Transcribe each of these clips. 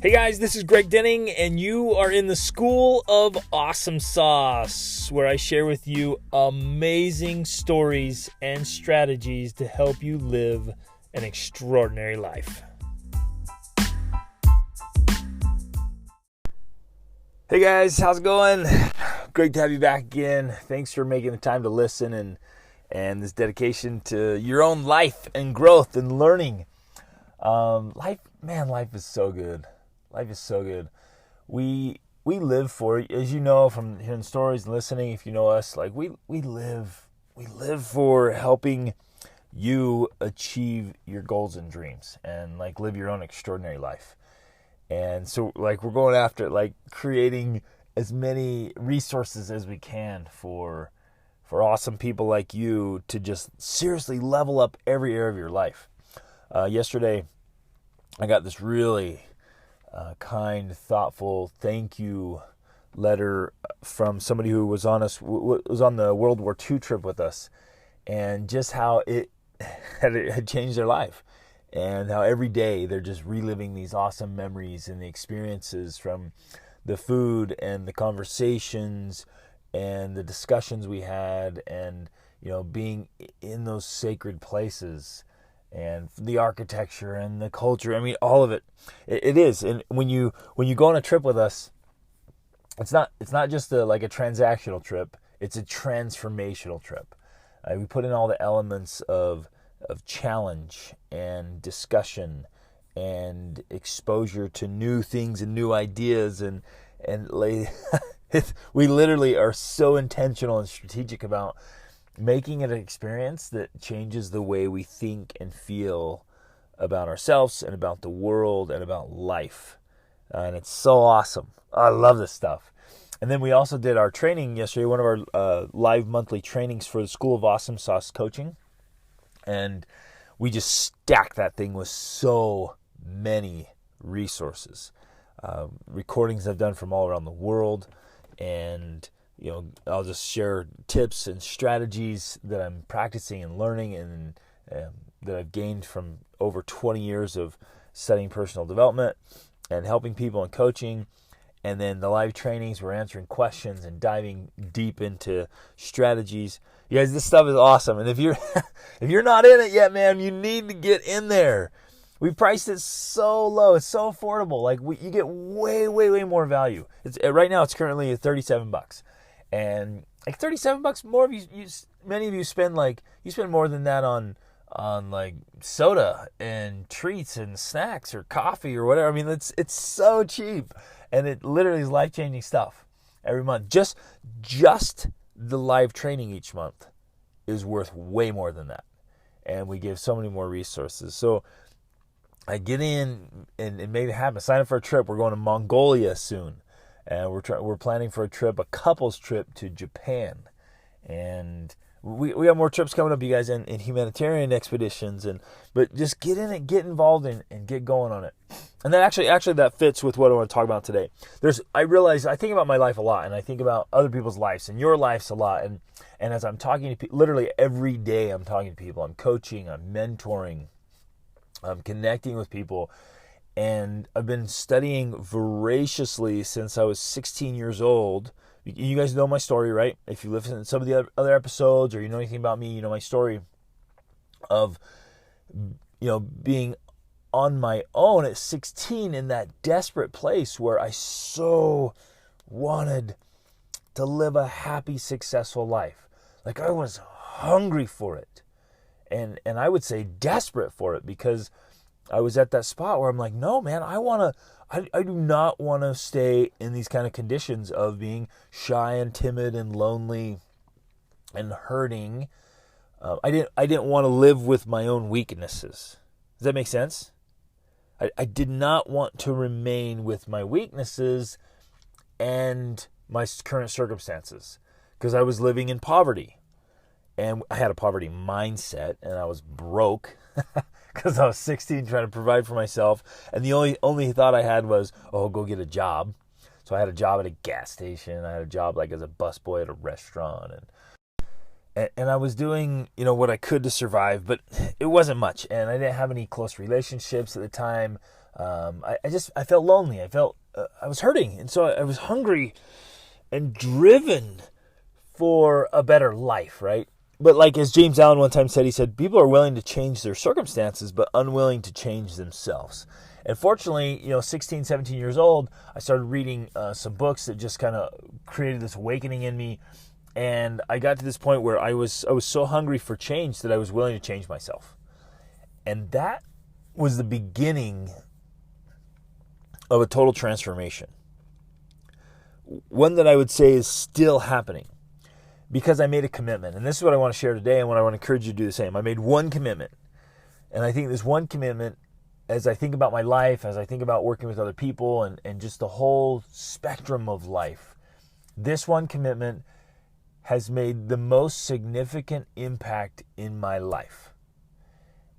Hey guys, this is Greg Denning, and you are in the School of Awesome Sauce, where I share with you amazing stories and strategies to help you live an extraordinary life. Hey guys, how's it going? Great to have you back again. Thanks for making the time to listen and this dedication to your own life and growth and learning. Life is so good. Life is so good. We live for it, as you know from hearing stories and listening. If you know us, like we live for helping you achieve your goals and dreams and like live your own extraordinary life. And so like we're going after like creating as many resources as we can for awesome people like you to just seriously level up every area of your life. Yesterday, I got this really kind, thoughtful thank you letter from somebody who was on the World War II trip with us, and just how it had changed their life, and how every day they're just reliving these awesome memories and the experiences from the food and the conversations and the discussions we had, and being in those sacred places. And the architecture and the culture, I mean, all of it. It is. And when you go on a trip with us, it's not just a transactional trip. It's a transformational trip. We put in all the elements of challenge and discussion and exposure to new things and new ideas, and we literally are so intentional and strategic about making it an experience that changes the way we think and feel about ourselves and about the world and about life. And it's so awesome. I love this stuff. And then we also did our training yesterday, one of our live monthly trainings for the School of Awesome Sauce Coaching. And we just stacked that thing with so many resources. Recordings I've done from all around the world, and I'll just share tips and strategies that I'm practicing and learning, and that I've gained from over 20 years of studying personal development and helping people and coaching. And then the live trainings, we're answering questions and diving deep into strategies. You guys, this stuff is awesome. And if you're not in it yet, man, you need to get in there. We priced it so low. It's so affordable. Like you get way, way, way more value. Right now it's currently $37. And like $37 more of you many of you spend more than that on like soda and treats and snacks or coffee or whatever. I mean, it's so cheap, and it literally is life-changing stuff every month. Just the live training each month is worth way more than that. And we give so many more resources. So I get in and make it happen. Sign up for a trip. We're going to Mongolia soon. And we're planning for a couples trip to Japan, and we have more trips coming up, you guys, in humanitarian expeditions. But just get in it, get involved and get going on it. And then actually that fits with what I want to talk about today. I realize I think about my life a lot, and I think about other people's lives and your lives a lot. And as I'm talking to people, literally every day I'm talking to people, I'm coaching, I'm mentoring, I'm connecting with people. And I've been studying voraciously since I was 16 years old. You guys know my story, right? If you listen to some of the other episodes, or you know anything about me, you know my story of being on my own at 16 in that desperate place where I so wanted to live a happy, successful life. Like I was hungry for it. And I would say desperate for it, because I was at that spot where I'm like, no, man, I do not want to stay in these kind of conditions of being shy and timid and lonely and hurting. I didn't want to live with my own weaknesses. Does that make sense? I did not want to remain with my weaknesses and my current circumstances, because I was living in poverty. And I had a poverty mindset, and I was broke because I was 16 trying to provide for myself. And the only thought I had was, go get a job. So I had a job at a gas station. I had a job like as a busboy at a restaurant. And I was doing, what I could to survive, but it wasn't much. And I didn't have any close relationships at the time. I felt lonely. I was hurting. And so I was hungry and driven for a better life, right? But like as James Allen one time said, he said, people are willing to change their circumstances, but unwilling to change themselves. And fortunately, 16, 17 years old, I started reading some books that just kind of created this awakening in me. And I got to this point where I was so hungry for change that I was willing to change myself. And that was the beginning of a total transformation. One that I would say is still happening because I made a commitment. And this is what I want to share today and what I want to encourage you to do the same. I made one commitment. And I think this one commitment, as I think about my life, as I think about working with other people and just the whole spectrum of life, this one commitment has made the most significant impact in my life.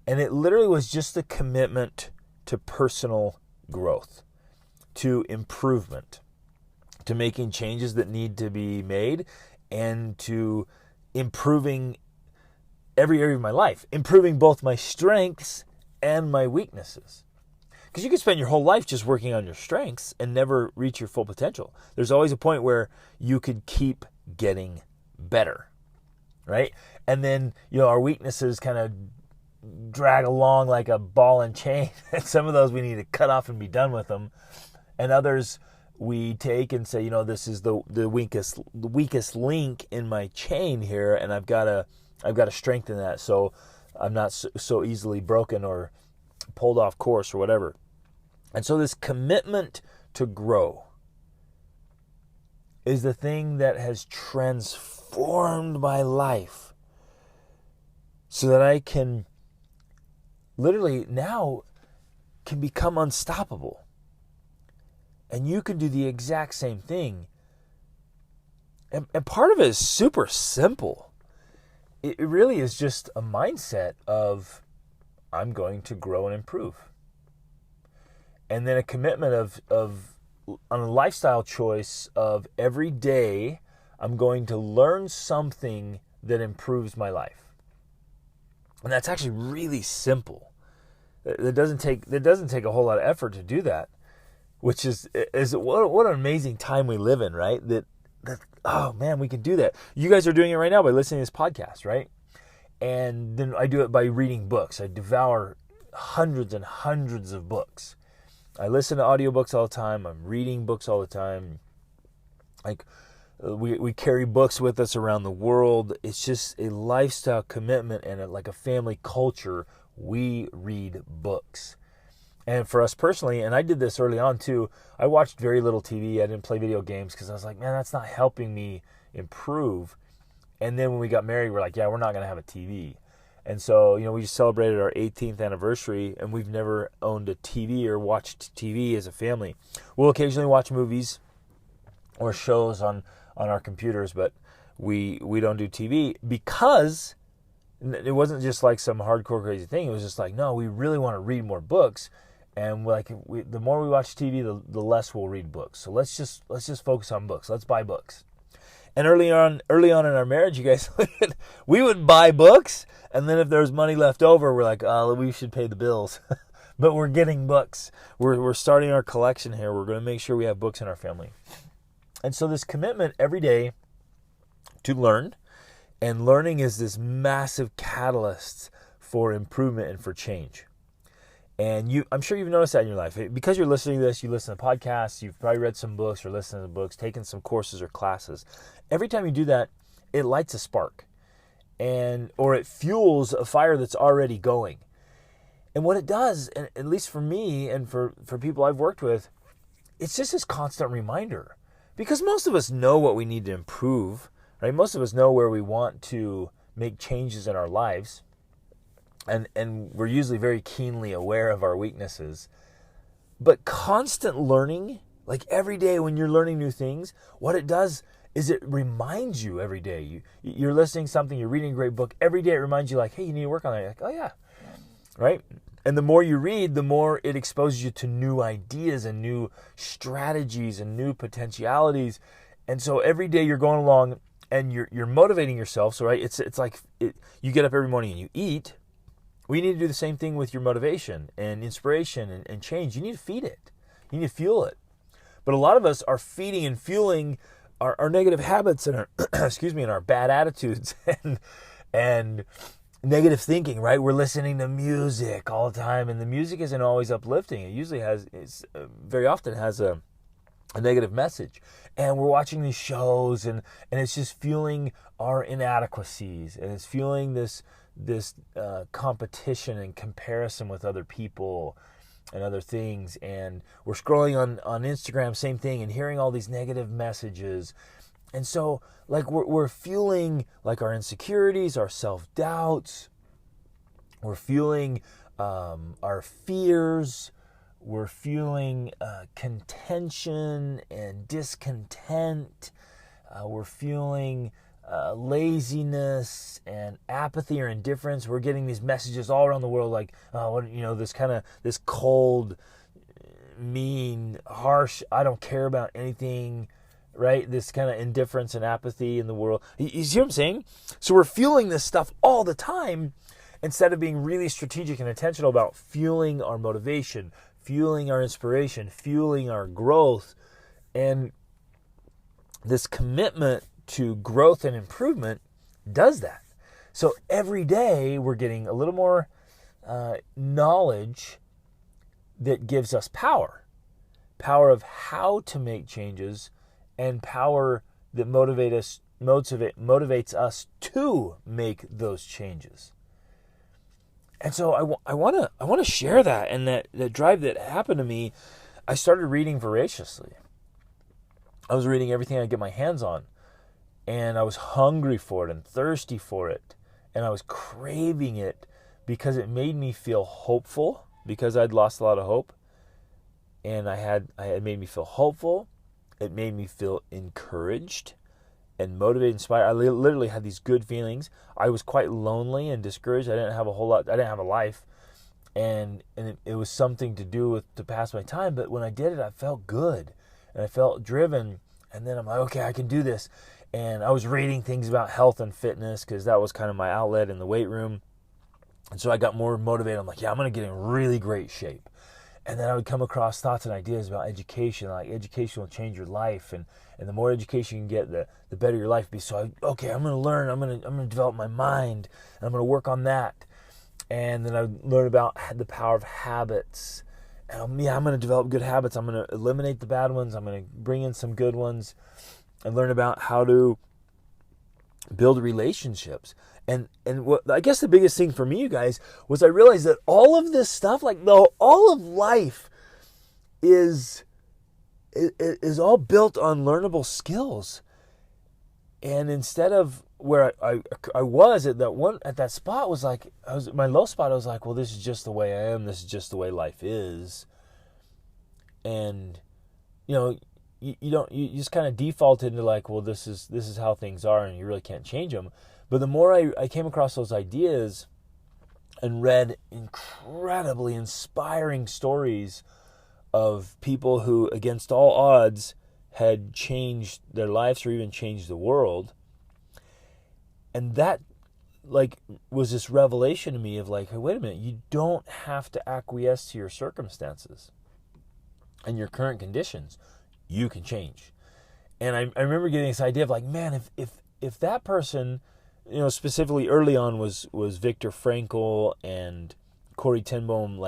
And it literally was just a commitment to personal growth, to improvement, to making changes that need to be made, and to improving every area of my life, improving both my strengths and my weaknesses. Because you can spend your whole life just working on your strengths and never reach your full potential. There's always a point where you could keep getting better, right? And then, our weaknesses kind of drag along like a ball and chain. And some of those we need to cut off and be done with them. And others we take and say, this is the weakest link in my chain here, and I've got to strengthen that so I'm not so easily broken or pulled off course or whatever. And so this commitment to grow is the thing that has transformed my life so that I can literally now can become unstoppable. And you can do the exact same thing. And part of it is super simple. It really is just a mindset of, I'm going to grow and improve. And then a commitment of on a lifestyle choice of every day, I'm going to learn something that improves my life. And that's actually really simple. That doesn't take a whole lot of effort to do that. Which is what an amazing time we live in, right? That oh man, we can do that. You guys are doing it right now by listening to this podcast, right? And then I do it by reading books. I devour hundreds and hundreds of books. I listen to audiobooks all the time. I'm reading books all the time. Like we carry books with us around the world. It's just a lifestyle commitment and like a family culture. We read books. And for us personally, and I did this early on too, I watched very little TV. I didn't play video games because I was like, man, that's not helping me improve. And then when we got married, we're like, yeah, we're not going to have a TV. And so, we just celebrated our 18th anniversary, and we've never owned a TV or watched TV as a family. We'll occasionally watch movies or shows on our computers, but we don't do TV because it wasn't just like some hardcore crazy thing. It was just like, no, we really want to read more books. And the more we watch TV, the less we'll read books. So let's just focus on books. Let's buy books. And early on in our marriage, you guys, we would buy books, and then if there was money left over, we're like, oh, we should pay the bills. But we're getting books. We're starting our collection here. We're going to make sure we have books in our family. And so this commitment every day to learn, and learning is this massive catalyst for improvement and for change. And I'm sure you've noticed that in your life. Because you're listening to this, you listen to podcasts, you've probably read some books or listened to books, taken some courses or classes. Every time you do that, it lights a spark, or it fuels a fire that's already going. And what it does, and at least for me and for people I've worked with, it's just this constant reminder. Because most of us know what we need to improve, right? Most of us know where we want to make changes in our lives. And we're usually very keenly aware of our weaknesses. But constant learning, like every day when you're learning new things, what it does is it reminds you every day. You're listening to something, you're reading a great book. Every day it reminds you like, hey, you need to work on that. You're like, oh yeah, right? And the more you read, the more it exposes you to new ideas and new strategies and new potentialities. And so every day you're going along and you're motivating yourself. So right, it's like you get up every morning and you eat, We need to do the same thing with your motivation and inspiration and change. You need to feed it. You need to fuel it. But a lot of us are feeding and fueling our negative habits and our and our bad attitudes and negative thinking, right? We're listening to music all the time, and the music isn't always uplifting. It usually very often has a negative message. And we're watching these shows, and it's just fueling our inadequacies, and it's fueling this competition and comparison with other people and other things. And we're scrolling on Instagram, same thing, and hearing all these negative messages. And so, like, we're fueling, like, our insecurities, our self-doubts. We're fueling our fears. We're fueling contention and discontent. We're fueling laziness and apathy or indifference. We're getting these messages all around the world, like, this cold, mean, harsh, I don't care about anything, right? This kind of indifference and apathy in the world. You see what I'm saying? So we're fueling this stuff all the time instead of being really strategic and intentional about fueling our motivation, fueling our inspiration, fueling our growth. And this commitment to growth and improvement does that. So every day we're getting a little more knowledge that gives us power of how to make changes, and power that motivates us to make those changes. And so I want to share that, and that drive that happened to me. I started reading voraciously. I was reading everything I could get my hands on, and I was hungry for it and thirsty for it, and I was craving it because it made me feel hopeful, because I'd lost a lot of hope, and it made me feel hopeful. It made me feel encouraged and motivated, inspired. I literally had these good feelings. I was quite lonely and discouraged. I didn't have a life, and it was something to do with to pass my time. But when I did it, I felt good, and I felt driven. And then I'm like, okay, I can do this. And I was reading things about health and fitness because that was kind of my outlet in the weight room. And so I got more motivated. I'm like, yeah, I'm going to get in really great shape. And then I would come across thoughts and ideas about education, like education will change your life, and the more education you can get, the better your life will be. So I'm going to learn, I'm going to develop my mind, and I'm going to work on that. And then I would learn about the power of habits. And I'm going to develop good habits. I'm going to eliminate the bad ones. I'm going to bring in some good ones, and learn about how to build relationships. And what I guess the biggest thing for me, you guys, was I realized that all of this stuff, like all of life is all built on learnable skills. And instead of where I was at that spot was like, my low spot, I was like, well, this is just the way I am. This is just the way life is. And, you just kind of defaulted into like, well, this is how things are, and you really can't change them. But the more I came across those ideas and read incredibly inspiring stories of people who, against all odds, had changed their lives or even changed the world, and that was this revelation to me of like, hey, wait a minute, you don't have to acquiesce to your circumstances and your current conditions. You can change. And I remember getting this idea of like, man, if that person, specifically early on was Viktor Frankl and Corrie ten Boom,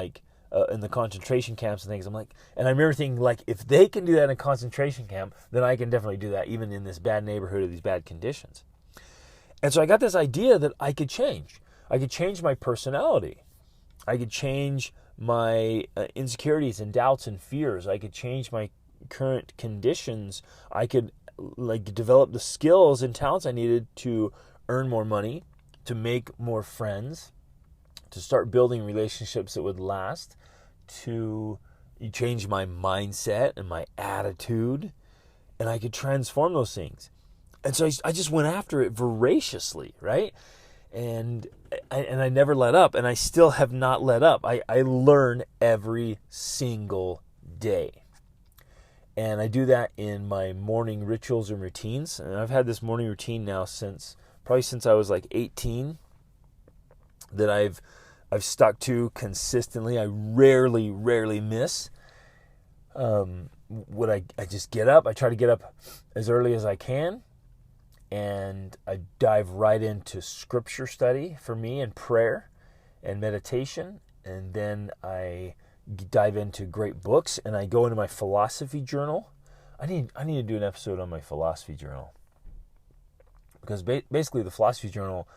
in the concentration camps and things. I'm like, and I remember thinking like, if they can do that in a concentration camp, then I can definitely do that even in this bad neighborhood or these bad conditions. And so I got this idea that I could change. I could change my personality. I could change my insecurities and doubts and fears. I could change my current conditions. I could develop the skills and talents I needed to earn more money, to make more friends, to start building relationships that would last, to change my mindset and my attitude, and I could transform those things. And so I just went after it voraciously, right? And I never let up, and I still have not let up. I learn every single day. And I do that in my morning rituals and routines. And I've had this morning routine now since I was like 18, that I've I've stuck to consistently. I rarely miss. What I just get up. I try to get up as early as I can, and I dive right into scripture study for me, and prayer and meditation, and then I dive into great books, and I go into my philosophy journal. I need to do an episode on my philosophy journal, because basically the philosophy journal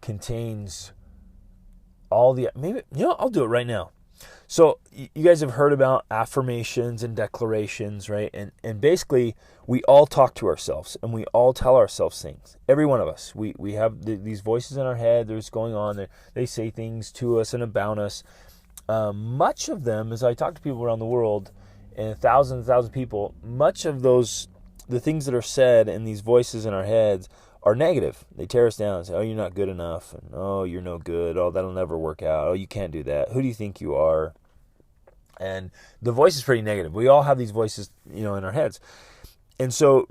contains all the, maybe, I'll do it right now. So you guys have heard about affirmations and declarations, right? And basically we all talk to ourselves, and we all tell ourselves things. Every one of us. We have these voices in our head. There's going on. They say things to us and about us. Much of them, as I talk to people around the world, and thousands of people, much of those, the things that are said in these voices in our heads are negative. They tear us down and say, oh, you're not good enough, and oh, you're no good, oh, that'll never work out, oh, you can't do that, who do you think you are? And the voice is pretty negative. We all have these voices, in our heads. And so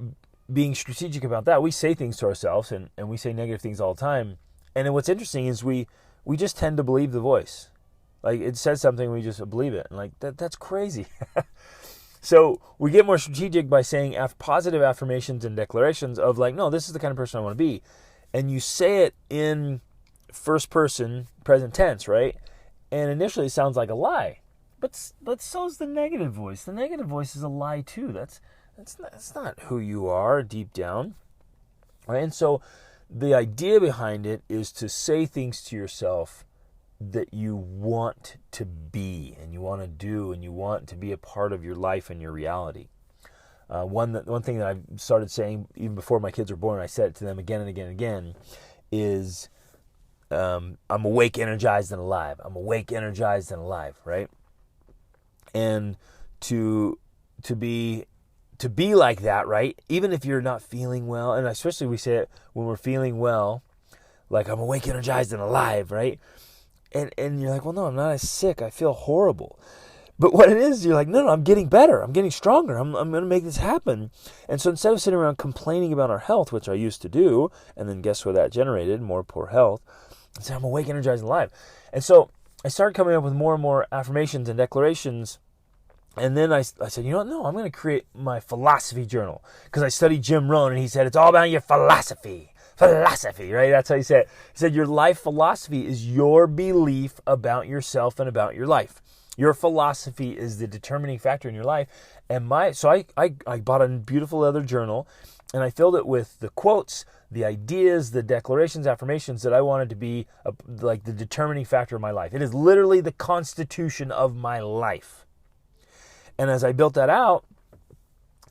being strategic about that, we say things to ourselves, and we say negative things all the time. And then what's interesting is we just tend to believe the voice. Like, it says something, we just believe it. And that's crazy. So we get more strategic by saying positive affirmations and declarations of no, this is the kind of person I want to be. And you say it in first person, present tense, right? And initially it sounds like a lie. But so's the negative voice. The negative voice is a lie too. That's not who you are deep down. Right? And so the idea behind it is to say things to yourself that you want to be, and you want to do, and you want to be a part of your life and your reality. One thing that I started saying even before my kids were born, I said it to them again and again and again, is I'm awake, energized, and alive. I'm awake, energized, and alive, right? And to be like that, right? Even if you're not feeling well, and especially we say it when we're feeling well, like I'm awake, energized, and alive, right? And you're like, well, no, I'm not as sick. I feel horrible. But what it is, you're like, no, I'm getting better. I'm getting stronger. I'm going to make this happen. And so instead of sitting around complaining about our health, which I used to do, and then guess what that generated? More poor health. I said, I'm awake, energized, and alive. And so I started coming up with more and more affirmations and declarations. And then I said, you know what? No, I'm going to create my philosophy journal. Because I studied Jim Rohn, and he said, it's all about your philosophy. Philosophy, right? That's how he said it. He said, your life philosophy is your belief about yourself and about your life. Your philosophy is the determining factor in your life. And so I bought a beautiful leather journal, and I filled it with the quotes, the ideas, the declarations, affirmations that I wanted to be like the determining factor of my life. It is literally the constitution of my life. And as I built that out,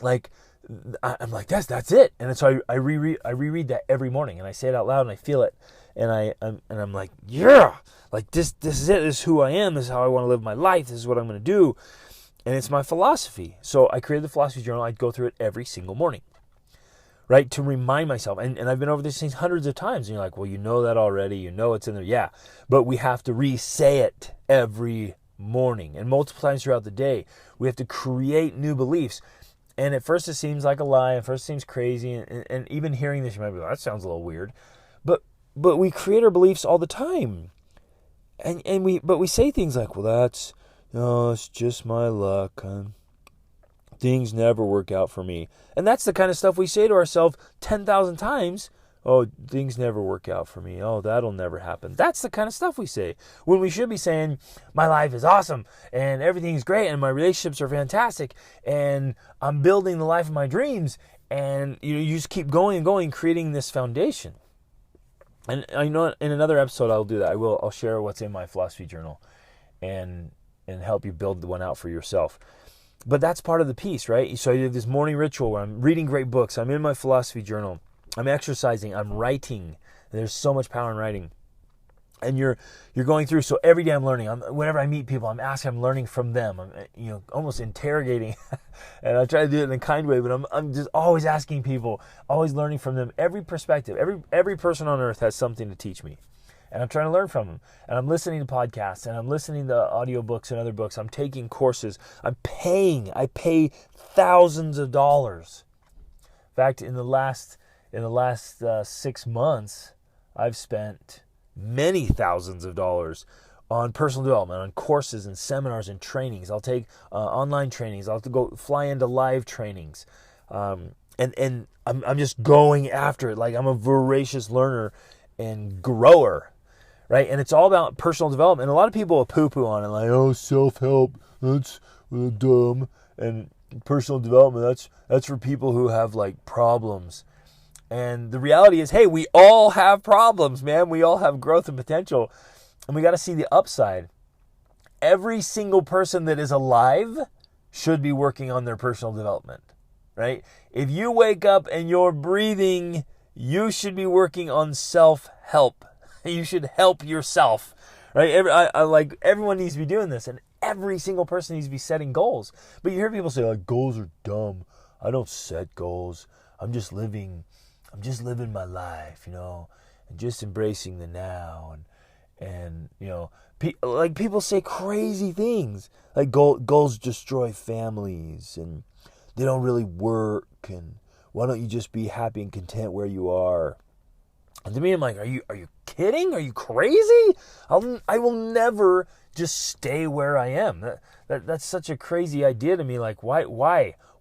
I'm like, that's it. And so I reread that every morning, and I say it out loud, and I feel it, and I'm like, yeah, like this is it. This is who I am. This is how I want to live my life. This is what I'm going to do, and it's my philosophy. So I created the philosophy journal. I'd go through it every single morning, right, to remind myself. And I've been over these things hundreds of times. And you're like, well, you know that already. You know it's in there. Yeah, but we have to re-say it every morning and multiple times throughout the day. We have to create new beliefs. And at first it seems like a lie. At first it seems crazy. And even hearing this, you might be like, that sounds a little weird. But we create our beliefs all the time. And we say things like, well, it's just my luck. Things never work out for me. And that's the kind of stuff we say to ourselves 10,000 times. Oh, things never work out for me. Oh, that'll never happen. That's the kind of stuff we say. When we should be saying, my life is awesome, and everything's great, and my relationships are fantastic, and I'm building the life of my dreams. And you just keep going and going, creating this foundation. And I know in another episode I'll do that. I'll share what's in my philosophy journal and help you build the one out for yourself. But that's part of the piece, right? So I do this morning ritual where I'm reading great books. I'm in my philosophy journal. I'm exercising. I'm writing. There's so much power in writing. And you're going through. So every day I'm learning. Whenever I meet people, I'm learning from them. I'm almost interrogating. And I try to do it in a kind way, but I'm just always asking people, always learning from them. Every perspective, every person on earth has something to teach me. And I'm trying to learn from them. And I'm listening to podcasts, and I'm listening to audiobooks and other books. I'm taking courses. I pay thousands of dollars. In fact, in the last 6 months, I've spent many thousands of dollars on personal development, on courses and seminars and trainings. I'll take online trainings. I'll have to go fly into live trainings. And I'm just going after it. Like I'm a voracious learner and grower, right? And it's all about personal development. And a lot of people will poo-poo on it, like, oh, self-help, that's dumb. And personal development, that's for people who have like problems. And the reality is, hey, we all have problems, man. We all have growth and potential. And we got to see the upside. Every single person that is alive should be working on their personal development, right? If you wake up and you're breathing, you should be working on self-help. You should help yourself, right? Everyone needs to be doing this, and every single person needs to be setting goals. But you hear people say, like, goals are dumb. I don't set goals. I'm just living my life, and just embracing the now. And people say crazy things, like goals destroy families, and they don't really work, and why don't you just be happy and content where you are? And to me, I'm like, are you kidding? Are you crazy? I will never just stay where I am. That's such a crazy idea to me. Like, why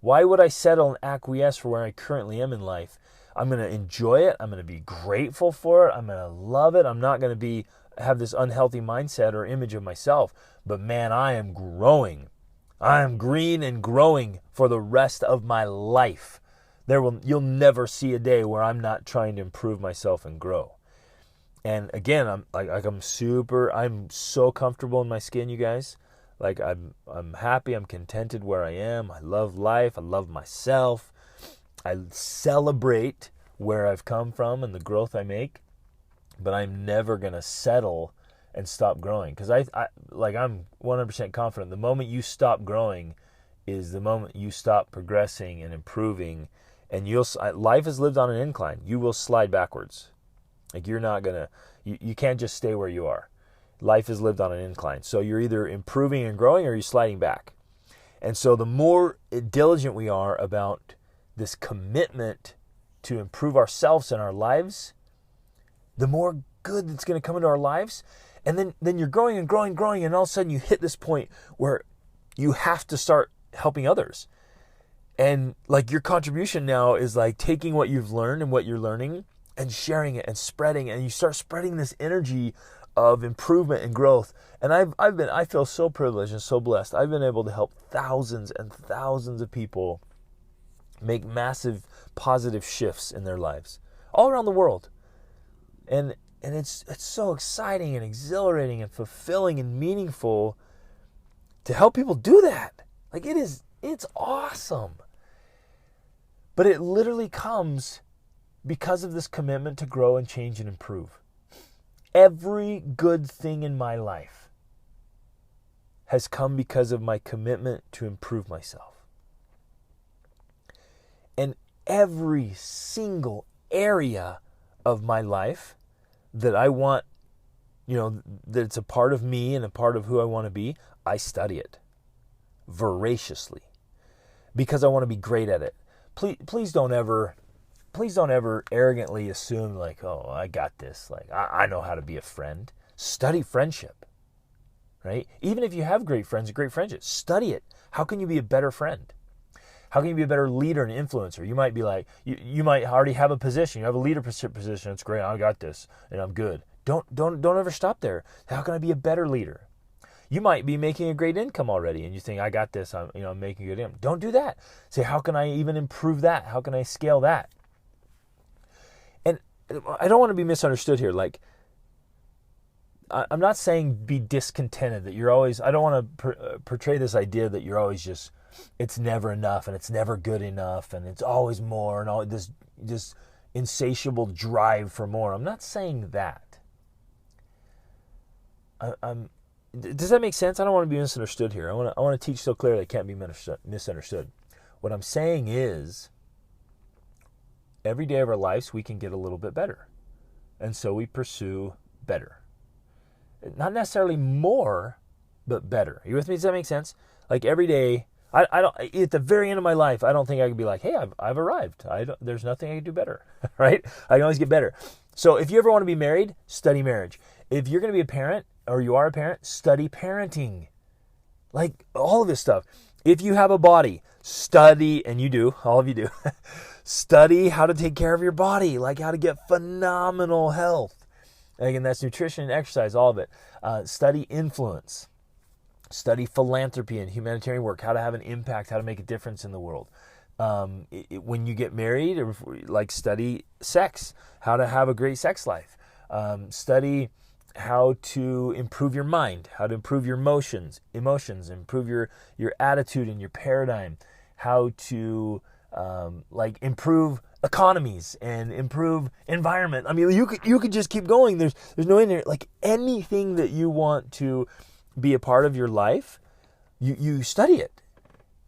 would I settle and acquiesce for where I currently am in life? I'm going to enjoy it. I'm going to be grateful for it. I'm going to love it. I'm not going to have this unhealthy mindset or image of myself. But man, I am growing. I am green and growing for the rest of my life. You'll never see a day where I'm not trying to improve myself and grow. And again, I'm so comfortable in my skin, you guys. Like I'm happy, I'm contented where I am. I love life, I love myself. I celebrate where I've come from and the growth I make, but I'm never going to settle and stop growing, because I'm 100% confident the moment you stop growing is the moment you stop progressing and improving, and life is lived on an incline. You will slide backwards. Like you can't just stay where you are. Life is lived on an incline. So you're either improving and growing or you're sliding back. And so the more diligent we are about this commitment to improve ourselves and our lives, the more good that's going to come into our lives. And then you're growing and growing and growing, and all of a sudden you hit this point where you have to start helping others. And like your contribution now is like taking what you've learned and what you're learning and sharing it and spreading, and you start spreading this energy of improvement and growth. And I feel so privileged and so blessed. I've been able to help thousands and thousands of people make massive positive shifts in their lives all around the world. And it's so exciting and exhilarating and fulfilling and meaningful to help people do that. Like it's awesome. But it literally comes because of this commitment to grow and change and improve. Every good thing in my life has come because of my commitment to improve myself. And every single area of my life that I want, that it's a part of me and a part of who I want to be, I study it voraciously because I want to be great at it. Please don't ever arrogantly assume like, oh, I got this. Like, I know how to be a friend. Study friendship, right? Even if you have great friends and great friendship, study it. How can you be a better friend? How can you be a better leader and influencer? You might be like, you might already have a position. You have a leadership position. It's great. I got this and I'm good. Don't ever stop there. How can I be a better leader? You might be making a great income already and you think, I got this. I'm making good income. Don't do that. Say, how can I even improve that? How can I scale that? And I don't want to be misunderstood here. Like, I'm not saying be discontented, that you're always, I don't want to portray this idea that you're always just, it's never enough and it's never good enough and it's always more and all this insatiable drive for more. I'm not saying that. Does that make sense? I don't want to be misunderstood here. I want to teach so clearly it can't be misunderstood. What I'm saying is, every day of our lives we can get a little bit better, and so we pursue better. Not necessarily more, but better. Are you with me? Does that make sense? Like every day, I don't. At the very end of my life, I don't think I can be like, "Hey, I've arrived. There's nothing I can do better." Right? I can always get better. So if you ever want to be married, study marriage. If you're going to be a parent, or you are a parent, study parenting. Like all of this stuff. If you have a body, study, and you do, all of you do, study how to take care of your body, like how to get phenomenal health. And again, that's nutrition and exercise, all of it. Study influence. Study philanthropy and humanitarian work, how to have an impact, how to make a difference in the world. When you get married, or like study sex, how to have a great sex life. Study how to improve your mind, how to improve your emotions, improve your attitude and your paradigm, how to improve economies and improve environment. I mean, you could just keep going. There's no end there. Like anything that you want to be a part of your life, you study it.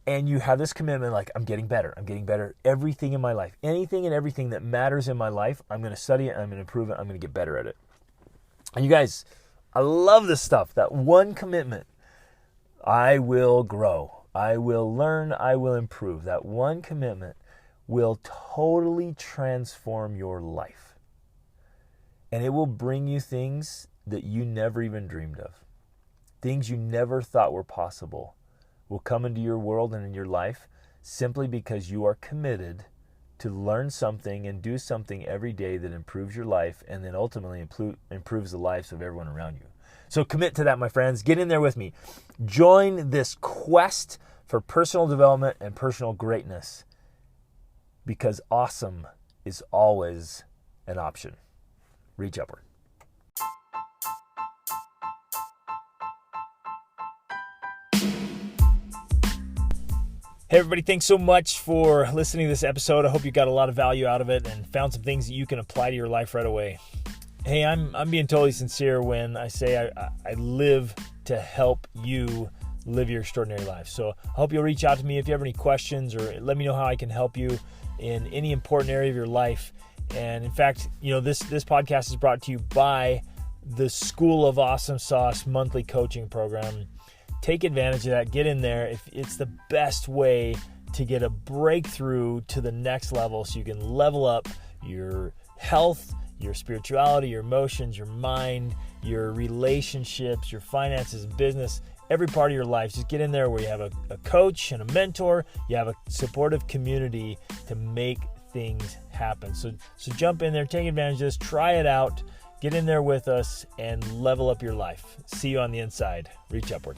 And you have this commitment, like, I'm getting better. Everything in my life, anything and everything that matters in my life, I'm going to study it, I'm going to improve it, I'm going to get better at it. And you guys, I love this stuff. That one commitment, I will grow, I will learn, I will improve. That one commitment will totally transform your life. And it will bring you things that you never even dreamed of. Things you never thought were possible will come into your world and in your life simply because you are committed to learn something and do something every day that improves your life and then ultimately improves the lives of everyone around you. So commit to that, my friends. Get in there with me. Join this quest for personal development and personal greatness, because awesome is always an option. Reach upward. Hey everybody, thanks so much for listening to this episode. I hope you got a lot of value out of it and found some things that you can apply to your life right away. Hey, I'm being totally sincere when I say I live to help you live your extraordinary life. So I hope you'll reach out to me if you have any questions, or let me know how I can help you in any important area of your life. And in fact, this podcast is brought to you by the School of Awesome Sauce monthly coaching program. Take advantage of that. Get in there. It's the best way to get a breakthrough to the next level so you can level up your health, your spirituality, your emotions, your mind, your relationships, your finances, business, every part of your life. Just get in there where you have a coach and a mentor. You have a supportive community to make things happen. So jump in there, take advantage of this, try it out, get in there with us, and level up your life. See you on the inside. Reach upward.